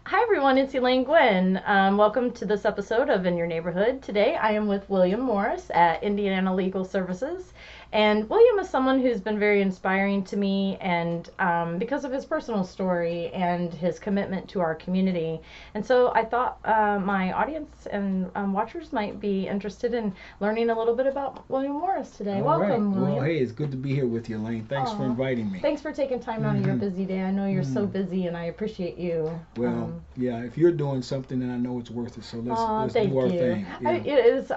Hi everyone, it's Elaine Guinn. Welcome to this episode of In Your Neighborhood. Today I am with William Morris at Indiana Legal Services. And William is someone who's been very inspiring to me and because of his personal story and his commitment to our community. And so I thought my audience and watchers might be interested in learning a little bit about William Morris today. All right. Welcome, Well, William. hey, it's good to be here with you, Elaine. Thanks for Aw. inviting me. Thanks for taking time out of your hmm busy day. I know you're so hmm busy and I appreciate you. Well, yeah, if you're doing something, then I know it's worth it. So let's Thank do our you. thing. Yeah.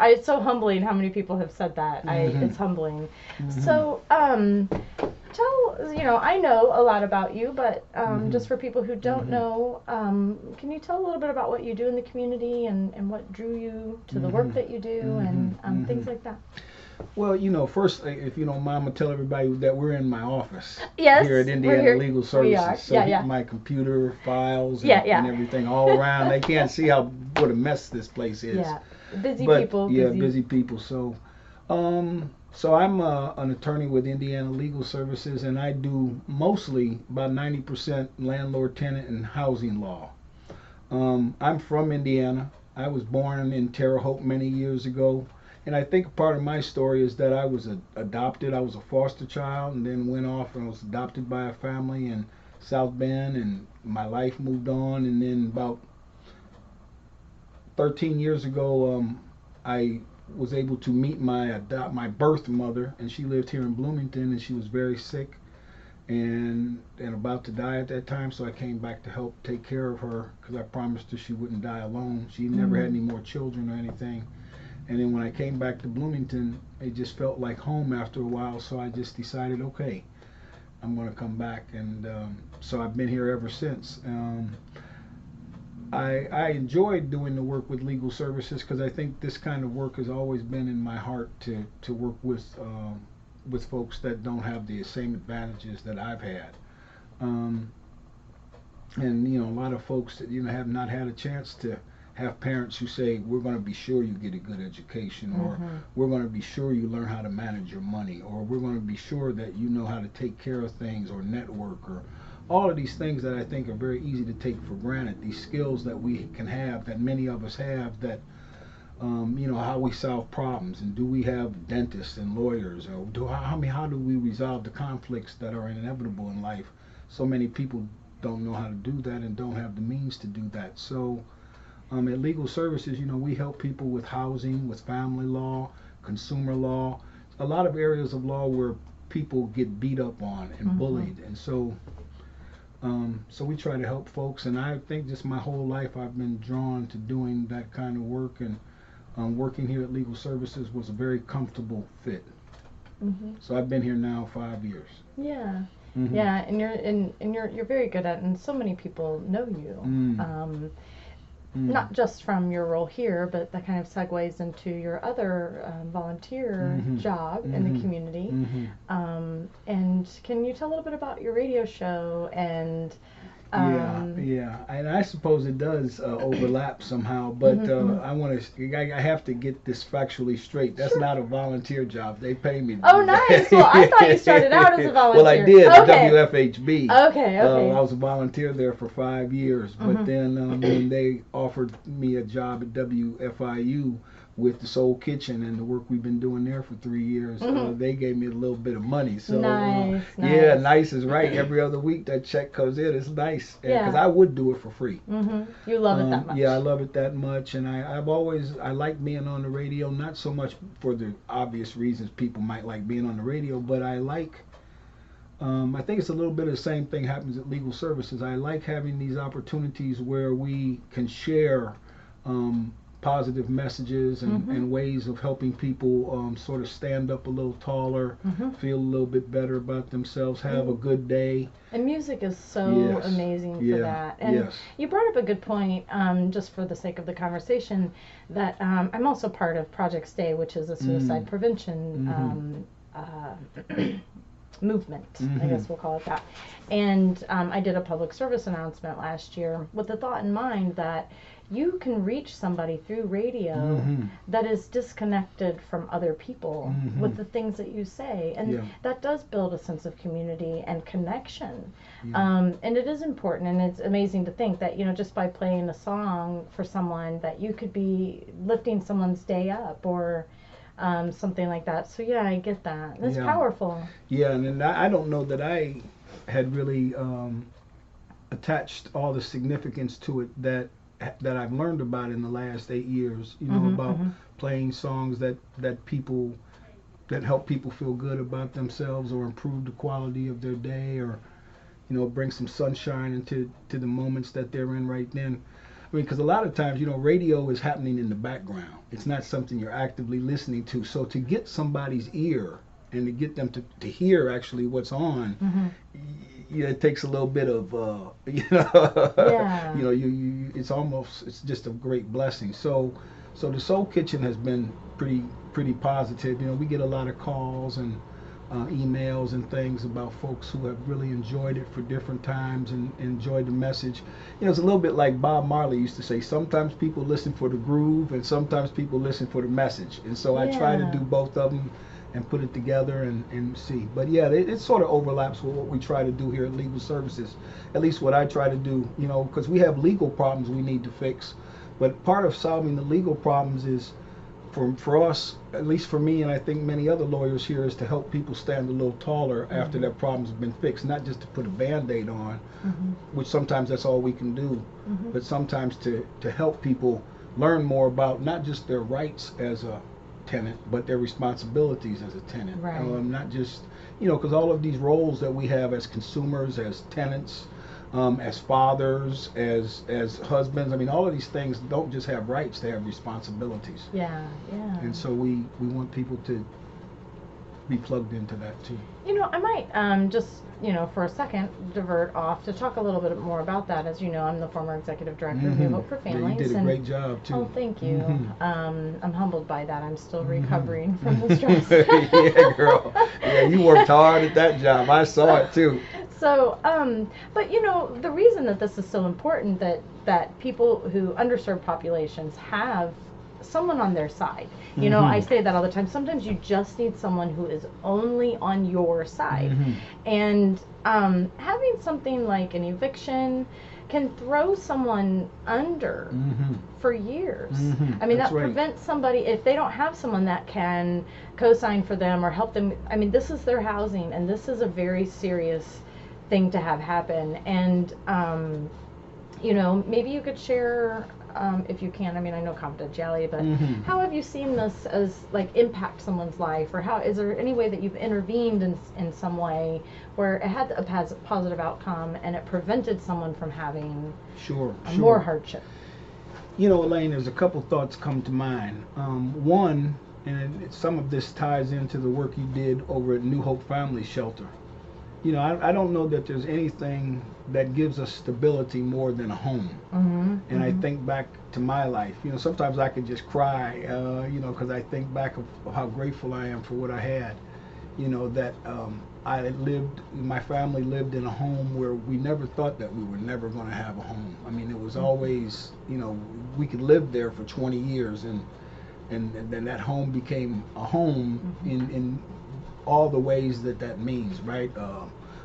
It's so humbling how many people have said that. hmm It's humbling. hmm So, I know a lot about you, but hmm just for people who don't hmm know, can you tell a little bit about what you do in the community and what drew you to the work hmm that you do hmm and hmm things like that? Well, first, if you don't mind, I'm gonna tell everybody that we're in my office Yes, here at we're Indiana here. Legal We are. Services. So Yeah, yeah. my computer files Yeah, and yeah. everything all around. They can't see what a mess this place is. Yeah. Busy But people, yeah, busy. busy people. So I'm an attorney with Indiana Legal Services, and I do mostly about 90% landlord, tenant, and housing law. I'm from Indiana. I was born in Terre Haute many years ago, and I think part of my story is that I was adopted. I was a foster child, and then went off and was adopted by a family in South Bend, and my life moved on. And then about 13 years ago, I was able to meet my birth mother, and she lived here in Bloomington, and she was very sick and about to die at that time. So I came back to help take care of her because I promised her she wouldn't die alone. She never had any more children or anything. And then when I came back to Bloomington, it just felt like home after a while. So I just decided, okay, I'm going to come back, and so I've been here ever since. I enjoyed doing the work with legal services because I think this kind of work has always been in my heart to work with folks that don't have the same advantages that I've had. Um, and a lot of folks that have not had a chance to have parents who say, we're going to be sure you get a good education, or Mm-hmm. we're going to be sure you learn how to manage your money, or we're going to be sure that you know how to take care of things or network, or all of these things that I think are very easy to take for granted, these skills that we can have, that many of us have, that how we solve problems, and do we have dentists and lawyers, or how do we resolve the conflicts that are inevitable in life? So many people don't know how to do that and don't have the means to do that. So at Legal Services, we help people with housing, with family law, consumer law, a lot of areas of law where people get beat up on and Mm-hmm. bullied. And so we try to help folks. And I think just my whole life I've been drawn to doing that kind of work. And working here at Legal Services was a very comfortable fit. Mm-hmm. So I've been here now 5 years. Yeah. hmm Yeah, and you're very good at it, and so many people know you. Mm. Mm. Not just from your role here, but that kind of segues into your other volunteer hmm job in the hmm community. hmm And can you tell a little bit about your radio show and Yeah, um, yeah, and I suppose it does overlap somehow, but mhm. I have to get this factually straight. That's Sure. not a volunteer job. They pay me to Oh, do nice. Well, I thought you started out as a that. Well, I volunteer. did at Okay. WFHB. Okay, okay. I was a volunteer there for 5 years, but Mhm. then when they offered me a job at WFIU with the Soul Kitchen and the work we've been doing there for 3 years, Mhm. they gave me a little bit of money. So Nice, yeah, nice. nice is right. Every other week that check comes in. It's nice because Yeah. I would do it for free. You love it that much. Yeah, I love it that much, and I like being on the radio. Not so much for the obvious reasons people might like being on the radio, but I think it's a little bit of the same thing happens at Legal Services. I like having these opportunities where we can share positive messages and ways of helping people sort of stand up a little taller, Mhm. feel a little bit better about themselves, have a good day. And music is so Yes. amazing for Yeah. that. And Yes. you brought up a good point, just for the sake of the conversation, that I'm also part of Project Stay, which is a suicide Mm. prevention Mhm. movement, I Mm-hmm. guess we'll call it that. And I did a public service announcement last year with the thought in mind that you can reach somebody through radio Mm-hmm. that is disconnected from other people Mm-hmm. with the things that you say. And Yeah. that does build a sense of community and connection. Yeah. And it is important, and it's amazing to think that, just by playing a song for someone, that you could be lifting someone's day up, or something like that. So yeah, I get that. That's Yeah. powerful. Yeah, and then I don't know that I had really attached all the significance to it that I've learned about in the last 8 years. About playing songs that people that help people feel good about themselves, or improve the quality of their day, or bring some sunshine into the moments that they're in right then. I mean, because a lot of times, radio is happening in the background. It's not something you're actively listening to. So to get somebody's ear and to get them to hear actually what's on, it takes a little bit of, Yeah. it's just a great blessing. So the Soul Kitchen has been pretty positive. We get a lot of calls and emails and things about folks who have really enjoyed it for different times and enjoyed the message. It's a little bit like Bob Marley used to say, sometimes people listen for the groove and sometimes people listen for the message. And so I try to do both of them and put it together and see. But yeah, it sort of overlaps with what we try to do here at Legal Services. At least what I try to do, because we have legal problems we need to fix. But part of solving the legal problems is, for us, at least for me, and I think many other lawyers here, is to help people stand a little taller after their problems have been fixed. Not just to put a Band-Aid on, which sometimes that's all we can do, but sometimes to help people learn more about not just their rights as a tenant, but their responsibilities as a tenant. Right. Not just, because all of these roles that we have as consumers, as tenants, as fathers, as husbands. I mean, all of these things don't just have rights; they have responsibilities. Yeah, yeah. And so we want people to be plugged into that too. I might just, for a second, divert off to talk a little bit more about that. As you know, I'm the former executive director of New Hope for Families. Yeah, you did a great job too. Oh, thank you. I'm humbled by that. I'm still recovering from the stress. Yeah, girl. Yeah, you worked hard at that job. I saw it too. So, but the reason that this is so important, that people who underserved populations have someone on their side. I say that all the time. Sometimes you just need someone who is only on your side. And having something like an eviction can throw someone under for years. I mean, That's that prevents somebody, if they don't have someone that can co-sign for them or help them. I mean, this is their housing, and this is a very serious thing to have happen. And maybe you could share, if you can, I mean, I know confidentiality, but how have you seen this as impact someone's life, or how is there any way that you've intervened in some way where it had a positive outcome and it prevented someone from having more hardship? Elaine, there's a couple thoughts come to mind. One, and some of this ties into the work you did over at New Hope Family Shelter. I don't know that there's anything that gives us stability more than a home. And I think back to my life. Sometimes I could just cry, because I think back of how grateful I am for what I had. That my family lived in a home where we never thought that we were never going to have a home. I mean, it was always, we could live there for 20 years, and then that home became a home in all the ways that means, right?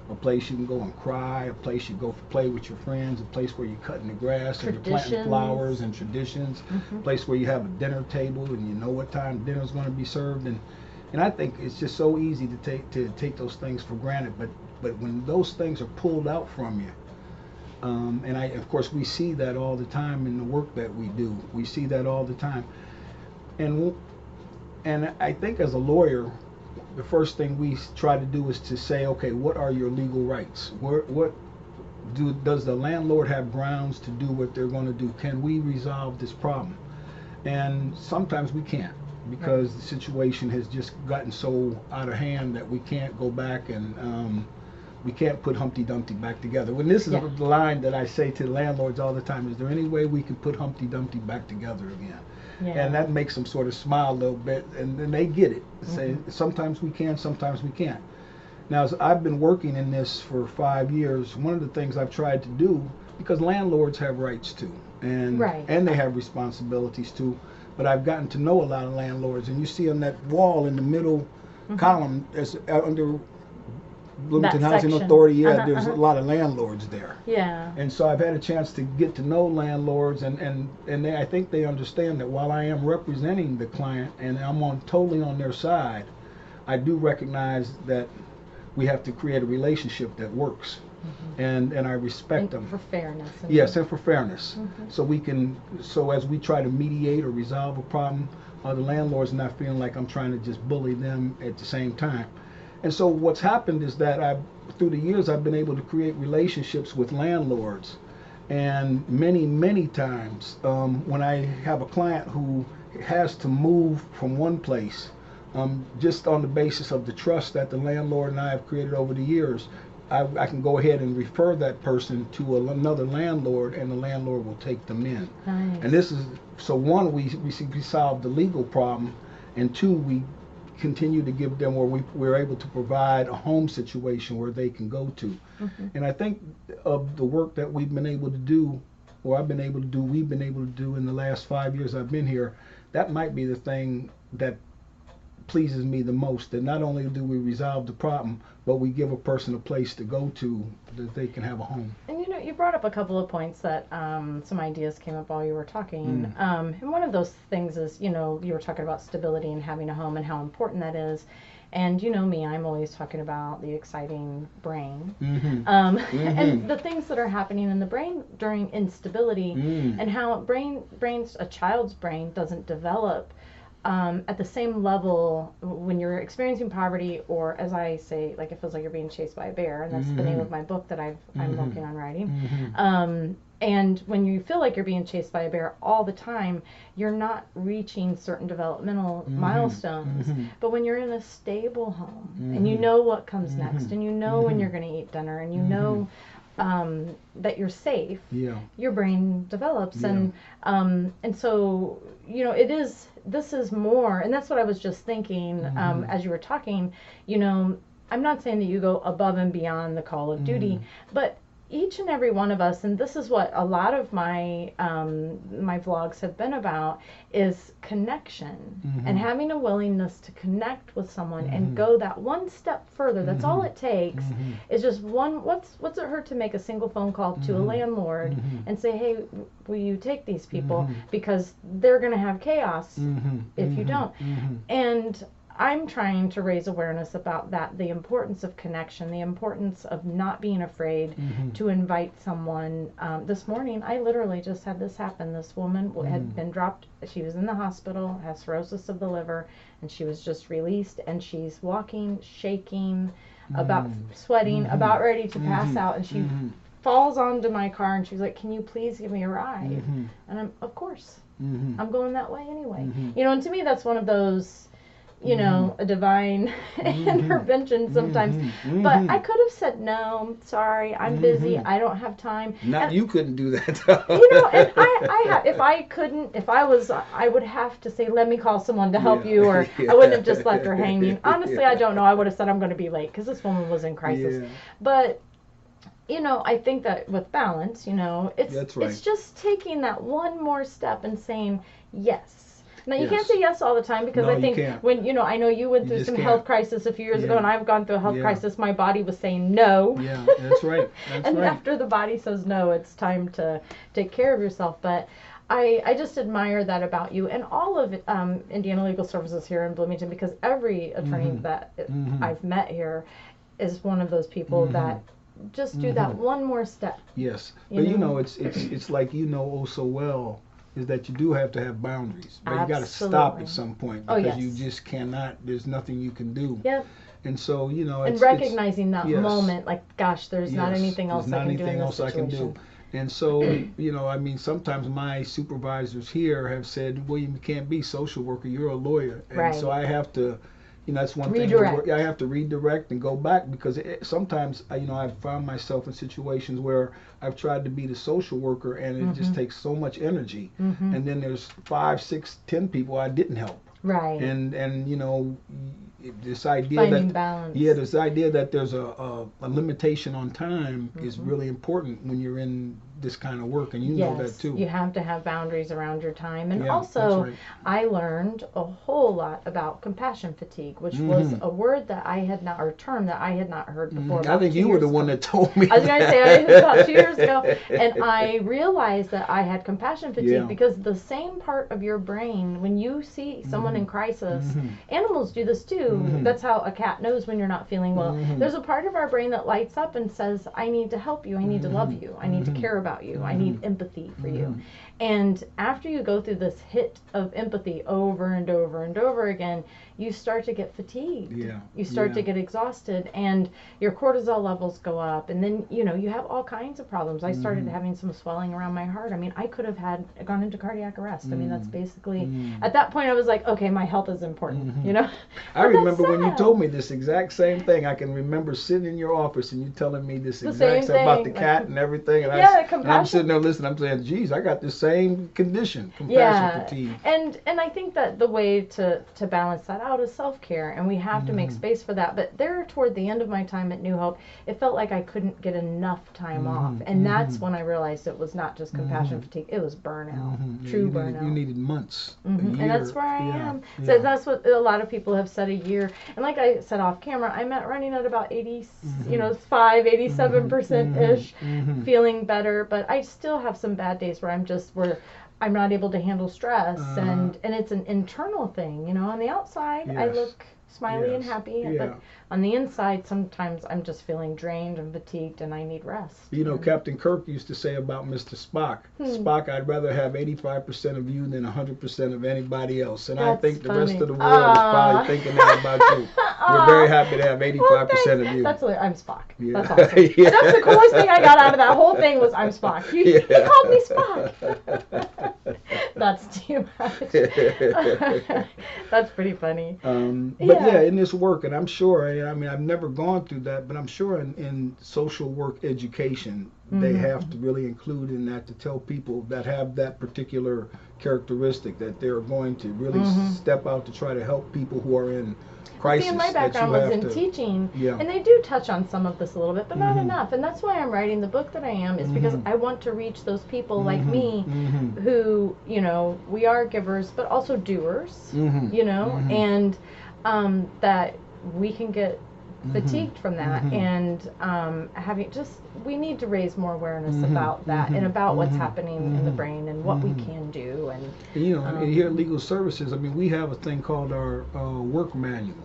A place you can go and cry, a place you go play with your friends, a place where you're cutting the grass and you're planting flowers, and traditions, a place where you have a dinner table and you know what time dinner's going to be served. And I think it's just so easy to take those things for granted, but when those things are pulled out from you, and of course we see that all the time in the work that we do. We see that all the time, and I think as a lawyer, the first thing we try to do is to say, okay, what are your legal rights? Does the landlord have grounds to do what they're going to do? Can we resolve this problem? And sometimes we can't, because the situation has just gotten so out of hand that we can't go back and we can't put Humpty Dumpty back together. When this is the line that I say to landlords all the time, is there any way we can put Humpty Dumpty back together again? And that makes them sort of smile a little bit, and then they get it. Say, sometimes we can, sometimes we can't. Now, as I've been working in this for 5 years. One of the things I've tried to do, because landlords have rights too, and Right. and they have responsibilities too. But I've gotten to know a lot of landlords, and you see on that wall in the middle column, as under Bloomington That Housing section. Authority, yeah, Uh-huh, there's a lot of landlords there. Yeah. And so I've had a chance to get to know landlords, and I think they understand that while I am representing the client and I'm totally on their side, I do recognize that we have to create a relationship that works, and I respect them. For fairness. Yes, and for fairness. So as we try to mediate or resolve a problem, the landlord's not feeling like I'm trying to just bully them at the same time. And so what's happened is that through the years, I've been able to create relationships with landlords. And many times, when I have a client who has to move from one place, just on the basis of the trust that the landlord and I have created over the years, I can go ahead and refer that person to another landlord, and the landlord will take them in. Nice. And this is, so one, we solved the legal problem, and two, we continue to give them, where we're able to provide a home situation where they can go to. And I think of the work that we've been able to do, or we've been able to do in the last 5 years I've been here, that might be the thing that pleases me the most, that not only do we resolve the problem, but we give a person a place to go to that they can have a home. And you brought up a couple of points that some ideas came up while you were talking. And one of those things is, you were talking about stability and having a home and how important that is. And you know me, I'm always talking about the exciting brain. And the things that are happening in the brain during instability, and how a child's brain doesn't develop at the same level when you're experiencing poverty, or as I say, like it feels like you're being chased by a bear, and that's the name of my book that I'm working on writing. And when you feel like you're being chased by a bear all the time, you're not reaching certain developmental milestones. But when you're in a stable home, and you know what comes next, and you know when you're going to eat dinner, and you know that you're safe, your brain develops. And so this is more, and that's what I was just thinking as you were talking. I'm not saying that you go above and beyond the call of duty, but each and every one of us, and this is what a lot of my my vlogs have been about, is connection, and having a willingness to connect with someone and go that one step further. That's all it takes. Is just one. What's it hurt to make a single phone call to a landlord and say, hey, will you take these people, because they're going to have chaos if you don't. And I'm trying to raise awareness about that, the importance of connection, the importance of not being afraid to invite someone. This morning, I literally just had this happen. This woman had been dropped. She was in the hospital, has cirrhosis of the liver, and she was just released, and she's walking, shaking, about sweating, about ready to pass out, and she falls onto my car, and she's like, can you please give me a ride? And I'm, of course, I'm going that way anyway. And to me, that's one of those, a divine intervention sometimes. But I could have said, no, sorry, I'm busy, I don't have time. You couldn't do that. And I would have to say, let me call someone to help you, or I wouldn't have just left her hanging. Honestly, I don't know. I would have said, I'm going to be late, because this woman was in crisis. But I think that with balance, it's just taking that one more step and saying yes. Now, you can't say yes all the time, because I think when, I know you went through some health crisis a few years ago, and I've gone through a health crisis, my body was saying no. Yeah, that's right. And after the body says no, it's time to take care of yourself. But I just admire that about you and all of Indiana Legal Services here in Bloomington, because every attorney that I've met here is one of those people that just do that one more step. Yes, but it's like oh so well, is that you do have to have boundaries, but you got to stop at some point, because you just cannot. There's nothing you can do. Yep. And so and recognizing that moment, like, gosh, there's not anything else I can do in this situation. And so sometimes my supervisors here have said, William, you can't be social worker, you're a lawyer. And so I have to, that's one thing. I have to redirect and go back, because sometimes I've found myself in situations where I've tried to be the social worker, and it just takes so much energy. And then there's 5, 6, 10 people I didn't help. Right. And this idea Finding that balance. yeah, this idea that there's a limitation on time is Mm-hmm. really important when you're in this kind of work, and you know that Yes, too. you have to have boundaries around your time. And Yeah, that's also, right. I learned a whole lot about compassion fatigue, which was Hmm. a word that I had not, or term that I had not heard before. I About think 2 you were years the one ago. that told me. I was going to say, about 2 years ago, and I realized that I had compassion fatigue Yeah. because the same part of your brain, when you see someone in crisis, animals do this too. That's how a cat knows when you're not feeling well. There's a part of our brain that lights up and says, I need to help you, I need to love you, I need to care about you, I need empathy for you. And after you go through this hit of empathy over and over and over again, you start to get fatigued. Yeah. You start Yeah. to get exhausted, and your cortisol levels go up, and then you have all kinds of problems. I started having some swelling around my heart. I mean, I could have gone into cardiac arrest. I mean, that's basically at that point I was like, okay, my health is important, you know. I But that's remember when you sad. told me this exact same thing. I can remember sitting in your office and you telling me this The exact same same about the thing, cat like, and everything. And, yeah, and I'm compassion. sitting there listening. I'm saying, geez, I got this same condition, compassion Yeah, fatigue. and I think that the way to balance that out is self-care, and we have to make space for that. But there, toward the end of my time at New Hope, it felt like I couldn't get enough time off, and that's when I realized it was not just compassion fatigue; it was burnout, true burnout. You needed months, a And year. that's where I Yeah, am. yeah. So that's what a lot of people have said, a year. And like I said off camera, I'm at running at about 80, 87% ish, feeling better. But I still have some bad days where I'm not able to handle stress, and it's an internal thing. On the outside, I Yes. look smiley and Yes. happy, Yeah. but on the inside, sometimes I'm just feeling drained and fatigued, and I need rest. And Captain Kirk used to say about Mr. Spock, Spock, I'd rather have 85% of you than 100% of anybody else. And I That's think the rest funny. of the world is probably thinking that about you. We're very happy to have 85% of you. That's I'm Spock. Yeah. That's awesome. Yeah. That's the coolest thing I got out of that whole thing was I'm Spock. He called me Spock. That's too much. That's pretty funny. But yeah, in this work, and I'm sure, I mean, I've never gone through that, but I'm sure in social work education, they have to really include in that to tell people that have that particular characteristic that they're going to really step out to try to help people who are in crisis. See, and my background was in teaching, and they do touch on some of this a little bit, but not enough. And that's why I'm writing the book that I am, is because I want to reach those people like me who, we are givers, but also doers, and that we can get fatigued from that, and we need to raise more awareness about that and about what's happening in the brain and what we can do. And here at Legal Services, I mean, we have a thing called our work manual,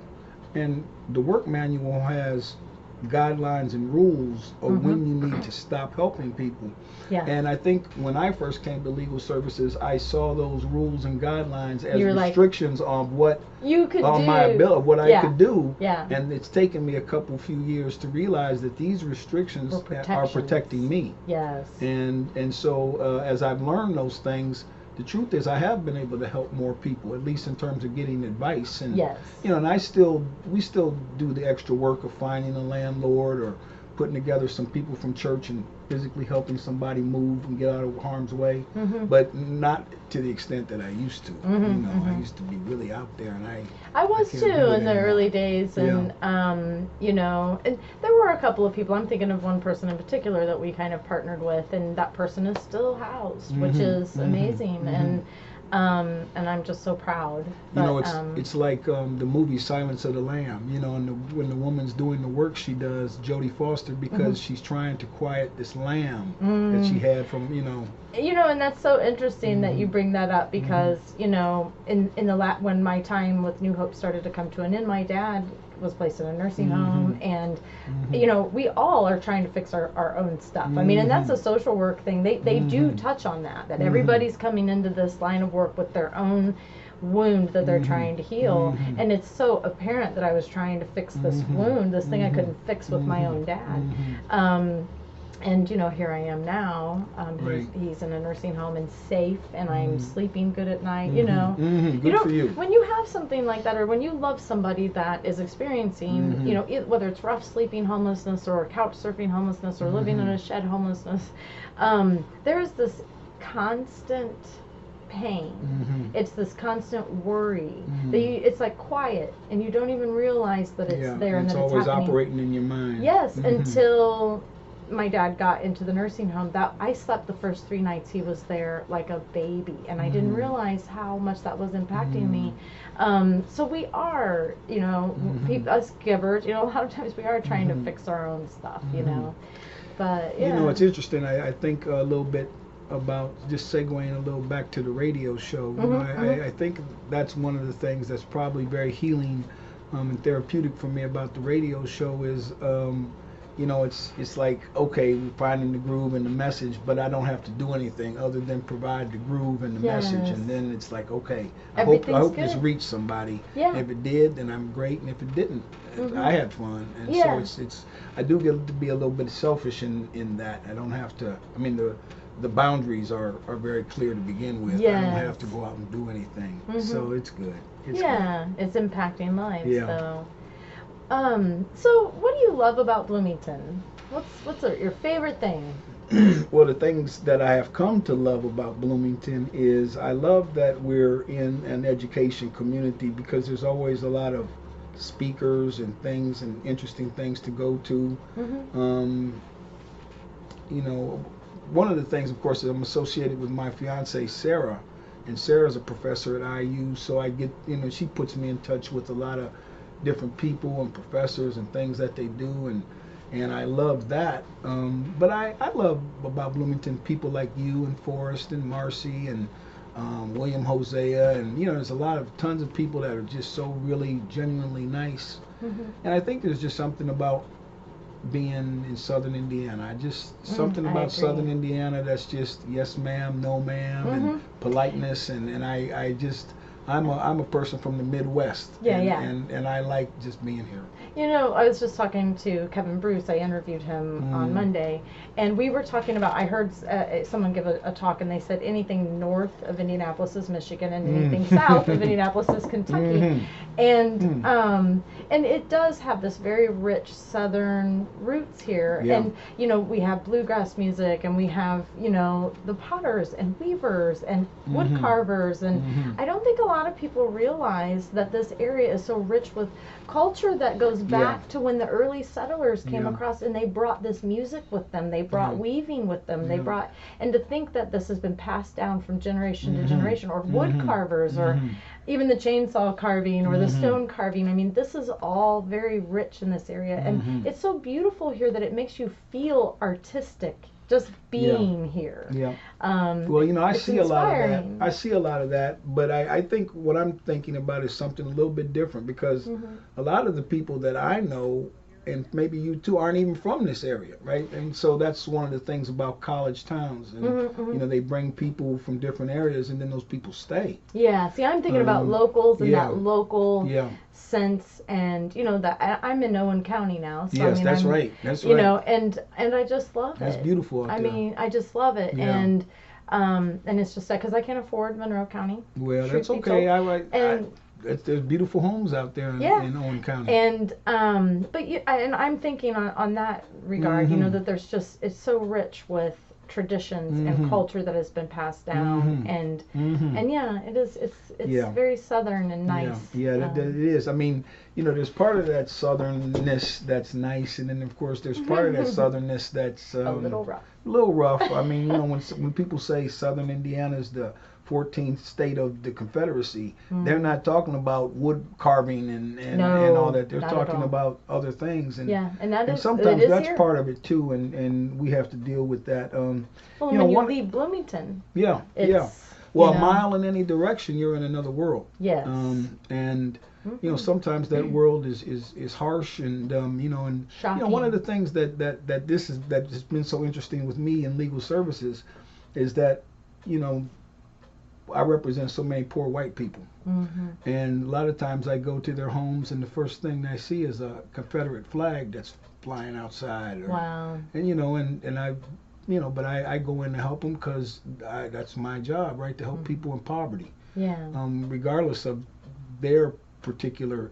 and the work manual has guidelines and rules of when you need to stop helping people. Yeah. And I think when I first came to Legal Services, I saw those rules and guidelines as You're like, restrictions on what you could on do. my ability, what I could do. Yeah. And it's taken me a few years to realize that these restrictions are protecting me. Yes. And so as I've learned those things, the truth is I have been able to help more people, at least in terms of getting advice. And Yes. and we still do the extra work of finding a landlord or putting together some people from church and physically helping somebody move and get out of harm's way, but not to the extent that I used to. I used to be really out there, and I was can't too do it in the anymore. early days, and and there were a couple of people. I'm thinking of one person in particular that we kind of partnered with, and that person is still housed, which is amazing, and I'm just so proud. But, It's like the movie Silence of the Lamb. And when the woman's doing the work she does, Jodie Foster, because she's trying to quiet this lamb that she had from. And that's so interesting that you bring that up, because in the when my time with New Hope started to come to an end, my dad was placed in a nursing home, and we all are trying to fix our own stuff. I mean, and that's a social work thing. They do touch on that everybody's coming into this line of work with their own wound that they're trying to heal, and it's so apparent that I was trying to fix this wound, this thing I couldn't fix with my own dad. And here I am now. He's in a nursing home and safe, and I'm sleeping good at night. Good for you. When you have something like that, or when you love somebody that is experiencing, whether it's rough sleeping homelessness or couch surfing homelessness or living in a shed homelessness, there is this constant pain. Mm-hmm. It's this constant worry. Mm-hmm. It's like quiet, and you don't even realize that it's there and it's that it's always happening. operating in your mind. Yes, Mm-hmm. until my dad got into the nursing home. That I slept the first 3 nights he was there like a baby, and I didn't realize how much that was impacting me. So we are, us givers, a lot of times we are trying to fix our own stuff, But yeah. It's interesting. I think a little bit about just segueing a little back to the radio show. I think that's one of the things that's probably very healing and therapeutic for me about the radio show is it's like, okay, we're finding the groove and the message, but I don't have to do anything other than provide the groove and the message, and then it's like, okay, I hope this reached somebody. Yeah. If it did, then I'm great, and if it didn't, I had fun. And so it's I do get to be a little bit selfish in that. I don't have to. I mean, the boundaries are very clear to begin with. I don't have to go out and do anything. So it's good. It's good. It's impacting lives. Yeah. So what do you love about Bloomington? What's your favorite thing? Well, the things that I have come to love about Bloomington is I love that we're in an education community because there's always a lot of speakers and things and interesting things to go to. One of the things, of course, is I'm associated with my fiance Sarah, and Sarah's a professor at IU, so I get, she puts me in touch with a lot of different people and professors and things that they do, and I love that. But I love about Bloomington people like you and Forrest and Marcy and William Hosea, and there's a lot of tons of people that are just so really genuinely nice. And I think there's just something about being in Southern Indiana. Something about Southern Indiana that's just yes ma'am, no ma'am, and politeness, and I'm a person from the Midwest. And I like just being here. I was just talking to Kevin Bruce. I interviewed him on Monday, and we were talking about, I heard someone give a talk, and they said anything north of Indianapolis is Michigan, and anything south of Indianapolis is Kentucky. And it does have this very rich Southern roots here. And, we have bluegrass music, and we have, the potters and weavers and wood carvers. And I don't think a lot of people realize that this area is so rich with culture that goes back to when the early settlers came across, and they brought this music with them. They brought weaving with them. They brought, and to think that this has been passed down from generation to generation, or wood carvers, or even the chainsaw carving, or the stone carving. I mean, this is all very rich in this area, and it's so beautiful here that it makes you feel artistic just being here. Well, I see a lot of that. I see a lot of that, but I think what I'm thinking about is something a little bit different, because a lot of the people that I know, and maybe you too, aren't even from this area, right? And so that's one of the things about college towns, and they bring people from different areas, and then those people stay. Yeah, see, I'm thinking about locals and that local sense, and that I'm in Owen County now. So yes, that's right. That's right. And I just love it. That's beautiful out there. I mean, I just love it, and it's just that because I can't afford Monroe County. Well, that's okay. There's beautiful homes out there in Owen County. And I'm thinking on that regard, that there's just, it's so rich with traditions and culture that has been passed down, and it is, it's very Southern and nice. It is. I mean, there's part of that Southernness that's nice, and then of course there's part of that Southernness that's a little rough. I mean, when people say Southern Indiana is the 14th state of the Confederacy, they're not talking about wood carving and all that. They're talking about other things, and sometimes that's here. Part of it too, and we have to deal with that. When you leave Bloomington, well, a mile in any direction, you're in another world. Yes. And sometimes that world is harsh, and shocking. One of the things that has been so interesting with me in legal services is that I represent so many poor white people, and a lot of times I go to their homes, and the first thing I see is a Confederate flag that's flying outside. Wow. And I, but I go in to help them because that's my job, right? To help people in poverty. Yeah. Regardless of their particular,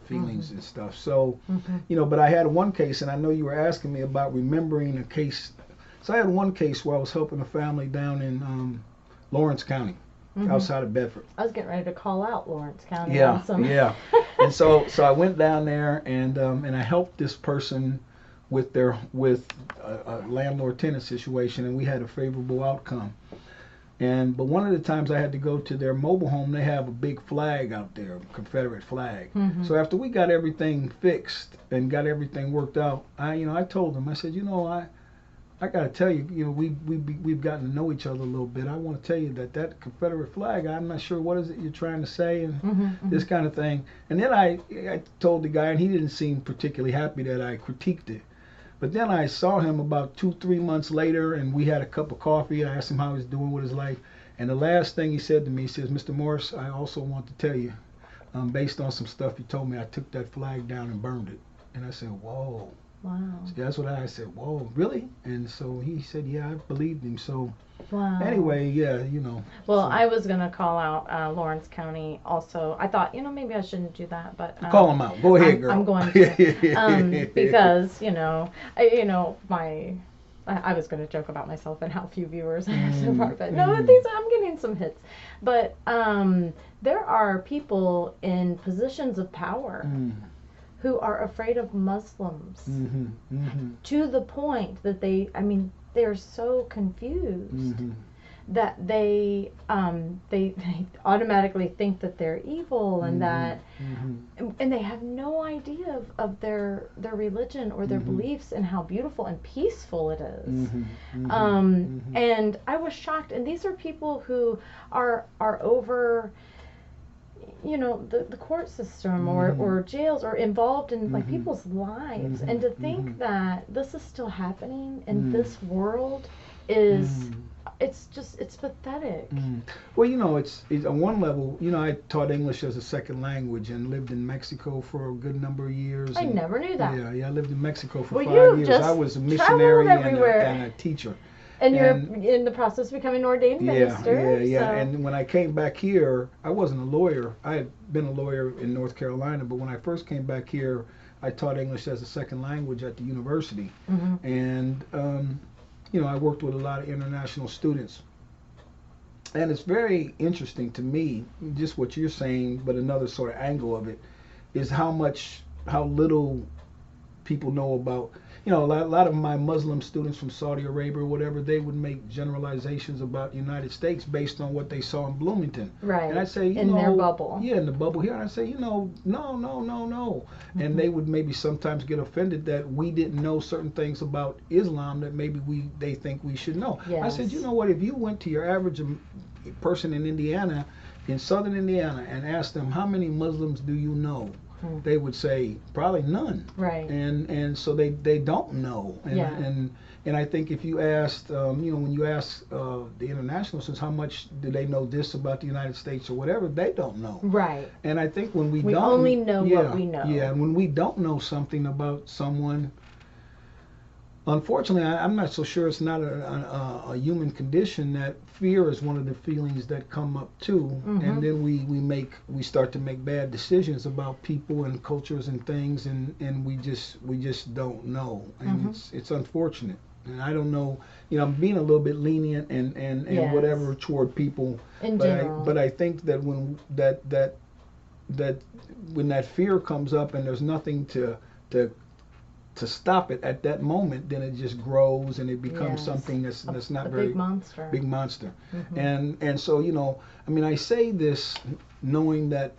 feelings and stuff. So, but I had one case, and I know you were asking me about remembering a case. So I had one case where I was helping a family down in Lawrence County, outside of Bedford. I was getting ready to call out Lawrence County. Yeah, Awesome. yeah. And so I went down there and I helped this person with a landlord-tenant situation, and we had a favorable outcome. But one of the times I had to go to their mobile home, they have a big flag out there, a Confederate flag. So after we got everything fixed and got everything worked out, I told them, I said, I got to tell you, we've gotten to know each other a little bit. I want to tell you that Confederate flag, I'm not sure what is it you're trying to say, and this kind of thing. And then I told the guy, and he didn't seem particularly happy that I critiqued it. But then I saw him about 2-3 months later, and we had a cup of coffee, and I asked him how he was doing with his life. And the last thing he said to me, he says, Mr. Morris, I also want to tell you, based on some stuff you told me, I took that flag down and burned it. And I said, whoa. Wow. So that's what I said, whoa, really? And so he said, yeah, I believed him. So wow. Anyway, yeah, Well, so. I was going to call out Lawrence County also. I thought, maybe I shouldn't do that, but call them out. Go ahead, girl. I'm going to. Because, I was going to joke about myself and how few viewers I have so far, but no, I'm getting some hits. But there are people in positions of power who are afraid of Muslims to the point that they're so confused that they automatically think that they're evil and that and they have no idea of their religion or their beliefs and how beautiful and peaceful it is. And I was shocked, and these are people who are over the court system or jails or involved in like people's lives, and to think that this is still happening in this world is it's pathetic. Well, it's on one level, I taught English as a second language and lived in Mexico for a good number of years. I never knew that. Yeah, I lived in Mexico for 5 years. Just I was a missionary everywhere. and a teacher. And you're in the process of becoming an ordained minister. Yeah. So. And when I came back here, I wasn't a lawyer. I had been a lawyer in North Carolina, but when I first came back here, I taught English as a second language at the university. And, I worked with a lot of international students. And it's very interesting to me, just what you're saying, but another sort of angle of it, is how little people know about. A lot of my Muslim students from Saudi Arabia or whatever, they would make generalizations about the United States based on what they saw in Bloomington. Right. And I'd say, in their bubble. Yeah, in the bubble here. And I'd say, no. And they would maybe sometimes get offended that we didn't know certain things about Islam that maybe they think we should know. Yes. I said, you know what, if you went to your average person in Indiana, in southern Indiana, and asked them, how many Muslims do you know? They would say probably none. Right. And so they don't know. And I think if you asked, when you ask the international students how much do they know this about the United States or whatever, they don't know. Right. And I think when we only know what we know. Yeah, and when we don't know something about someone, unfortunately, I'm not so sure it's not a human condition that fear is one of the feelings that come up too, and then we start to make bad decisions about people and cultures and things, and we just don't know, and it's unfortunate. And I don't know, I'm being a little bit lenient and Yes. whatever toward people, in general. but I think that when when that fear comes up and there's nothing to stop it at that moment, then it just grows and it becomes something that's not very big monster. And so I say this knowing that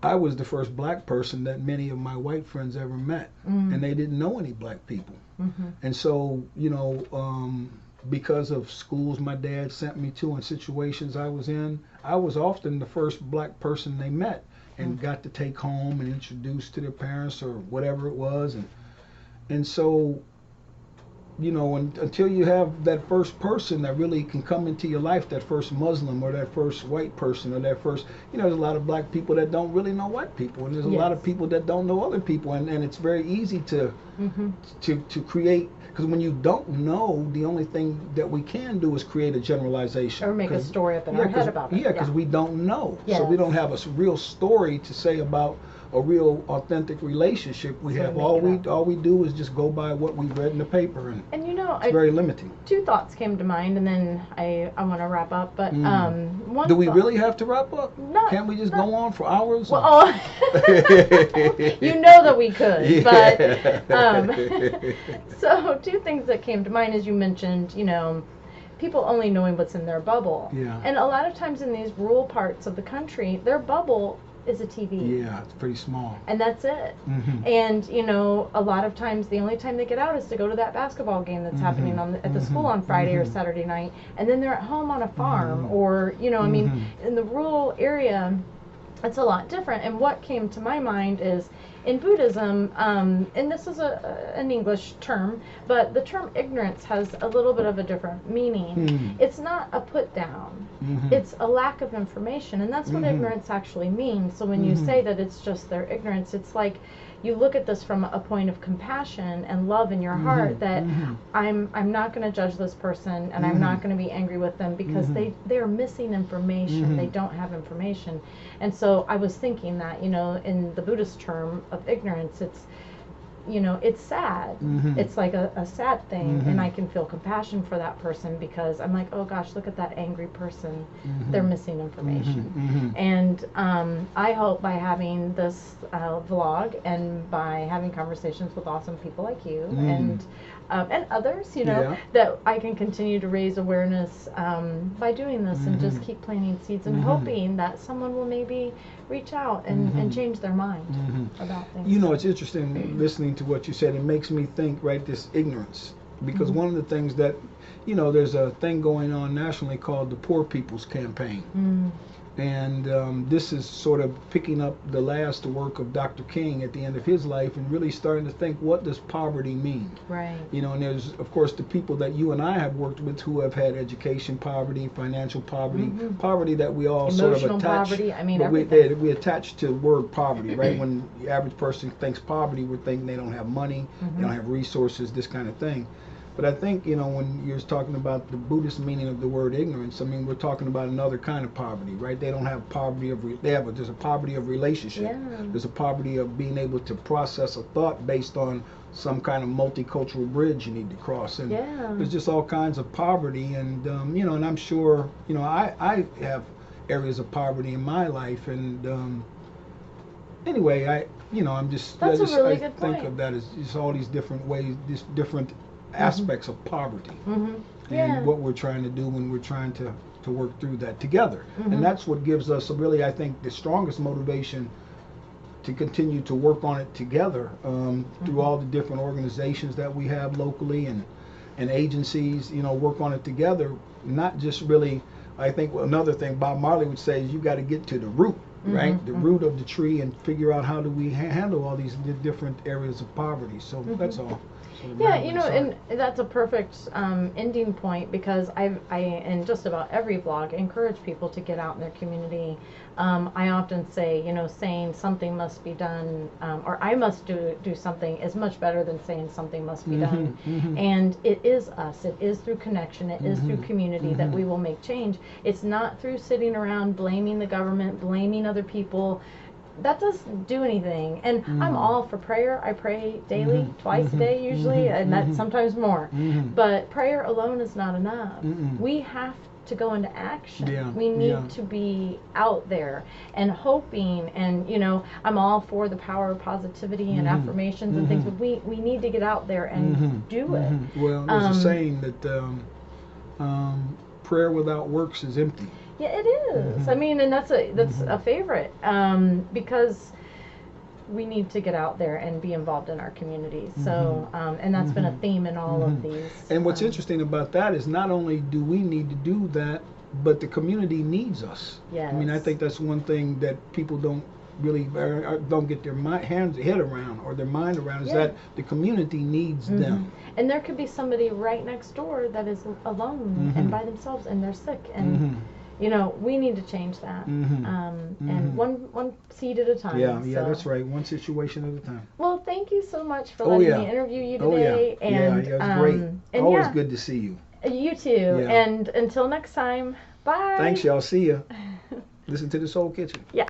I was the first black person that many of my white friends ever met, and they didn't know any black people. And so because of schools my dad sent me to and situations I was in, I was often the first black person they met and got to take home and introduce to their parents or whatever it was. And so, until you have that first person that really can come into your life, that first Muslim or that first white person or that first, there's a lot of black people that don't really know white people, and there's a lot of people that don't know other people, and it's very easy to create, because when you don't know, the only thing that we can do is create a generalization. Or make a story up in our head about it. Yeah, because we don't know. Yes. So we don't have a real story to say about a real authentic relationship. We have all we do is just go by what we read in the paper. And It's very limiting. Two thoughts came to mind, and then I want to wrap up. But one. Do we really have to wrap up? No. Can't we just go on for hours? Well, you know that we could, but so two things that came to mind as you mentioned, people only knowing what's in their bubble. Yeah. And a lot of times in these rural parts of the country, their bubble is a TV. Yeah, it's pretty small. And that's it. Mm-hmm. And, a lot of times the only time they get out is to go to that basketball game that's happening at the school on Friday or Saturday night. And then they're at home on a farm or, in the rural area, it's a lot different. And what came to my mind is in Buddhism, and this is an English term, but the term ignorance has a little bit of a different meaning. It's not a put down. It's a lack of information, and that's what ignorance actually means. So when you say that it's just their ignorance, it's like you look at this from a point of compassion and love in your heart that I'm not going to judge this person and I'm not going to be angry with them because they're missing information. They don't have information. And so I was thinking that, in the Buddhist term of ignorance, it's sad. It's like a sad thing, and I can feel compassion for that person because I'm like, oh gosh, look at that angry person. They're missing information. And I hope by having this vlog and by having conversations with awesome people like you and others, that I can continue to raise awareness by doing this and just keep planting seeds and hoping that someone will maybe reach out and change their mind about things. It's interesting listening to what you said. It makes me think, right, this ignorance. Because one of the things that, there's a thing going on nationally called the Poor People's Campaign. And this is sort of picking up the last work of Dr. King at the end of his life and really starting to think, what does poverty mean? Right. And there's, of course, the people that you and I have worked with who have had education poverty, financial poverty, poverty that we all emotional sort of attach. Poverty, but we attach to the word poverty, right? When the average person thinks poverty, we're thinking they don't have money, they don't have resources, this kind of thing. But I think, when you're talking about the Buddhist meaning of the word ignorance, we're talking about another kind of poverty, right? They don't have poverty of, there's a poverty of relationship. Yeah. There's a poverty of being able to process a thought based on some kind of multicultural bridge you need to cross. And there's just all kinds of poverty. And, and I'm sure, I have areas of poverty in my life. And anyway, I'm just, That's a really good think point. of that as just all these different ways, these different aspects of poverty and what we're trying to do when we're trying to work through that together. And that's what gives us really, I think, the strongest motivation to continue to work on it together through all the different organizations that we have locally and agencies, work on it together. Not just really, I think another thing Bob Marley would say is you got to get to the root, right? The root of the tree and figure out how do we handle all these different areas of poverty. So that's all. Yeah, and that's a perfect ending point because I in just about every vlog encourage people to get out in their community. I often say, saying something must be done or I must do something is much better than saying something must be done. And it is us. It is through connection. It is through community that we will make change. It's not through sitting around blaming the government, blaming other people. That doesn't do anything. And I'm all for prayer. I pray daily, twice a day usually, and that's sometimes more. But prayer alone is not enough. We have to go into action. Yeah, we need to be out there and hoping, and I'm all for the power of positivity and affirmations and things, but we need to get out there and do it. Well, there's a saying that prayer without works is empty. Yeah, it is. And that's a favorite because we need to get out there and be involved in our communities. So, and that's been a theme in all of these. And what's interesting about that is not only do we need to do that, but the community needs us. Yes. I think that's one thing that people don't really don't get their head around or their mind around is that the community needs them. And there could be somebody right next door that is alone and by themselves and they're sick and we need to change that. And one seed at a time. Yeah, that's right. One situation at a time. Well, thank you so much for letting me interview you today. And, it was great. Always good to see you. You too. And until next time, bye. Thanks, y'all. See ya. Listen to the Soul Kitchen. Yeah.